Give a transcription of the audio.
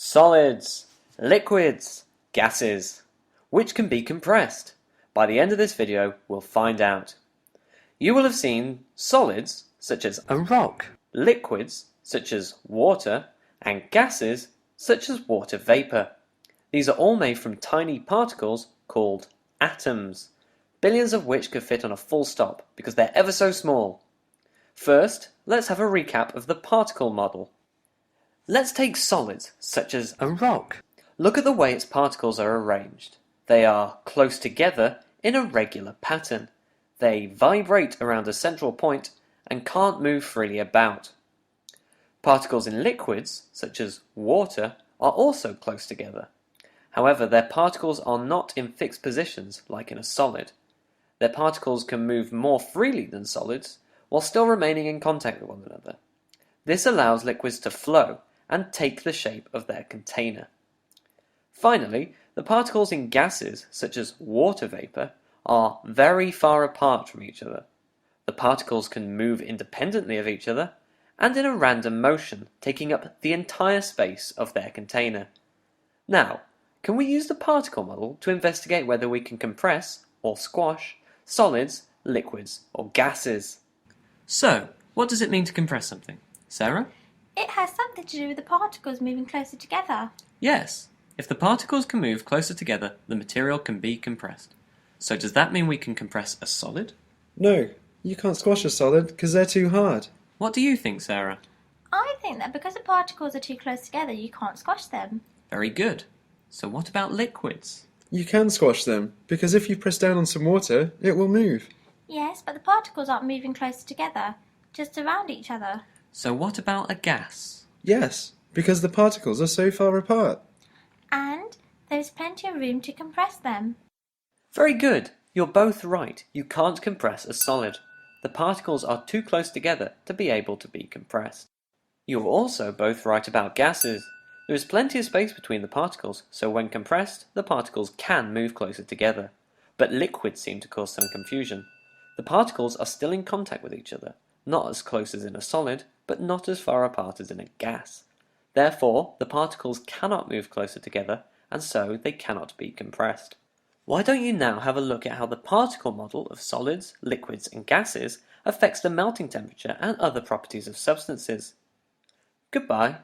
solids, liquids, gases. Which can be compressed? By the end of this video, we'll find out. You will have seen solids, such as a rock, liquids, such as water, and gases, such as water vapor. These are all made from tiny particles called atoms, billions of which could fit on a full stop because they're ever so small. First, let's have a recap of the particle model. Let's take solids, such as a rock. Look at the way its particles are arranged. They are close together in a regular pattern. They vibrate around a central point and can't move freely about. Particles in liquids, such as water, are also close together. However, their particles are not in fixed positions like in a solid. Their particles can move more freely than solids, while still remaining in contact with one another. This allows liquids to flow and take the shape of their container. Finally, the particles in gases, such as water vapor, are very far apart from each other. The particles can move independently of each other and in a random motion, taking up the entire space of their container. Now, can we use the particle model to investigate whether we can compress, or squash, solids, liquids, or gases? So, what does it mean to compress something? Sarah? It has something to do with the particles moving closer together. Yes. If the particles can move closer together, the material can be compressed. So does that mean we can compress a solid? No, you can't squash a solid because they're too hard. What do you think, Sarah? I think that because the particles are too close together, you can't squash them. Very good. So what about liquids? You can squash them because if you press down on some water, it will move. Yes, but the particles aren't moving closer together, just around each other. So what about a gas? Yes, because the particles are so far apart. And there is plenty of room to compress them. Very good. You're both right. You can't compress a solid. The particles are too close together to be able to be compressed. You're also both right about gases. There is plenty of space between the particles, so when compressed, the particles can move closer together. But liquids seem to cause some confusion. The particles are still in contact with each other, not as close as in a solid, but not as far apart as in a gas. Therefore, the particles cannot move closer together, and so they cannot be compressed. Why don't you now have a look at how the particle model of solids, liquids, and gases affects the melting temperature and other properties of substances? Goodbye.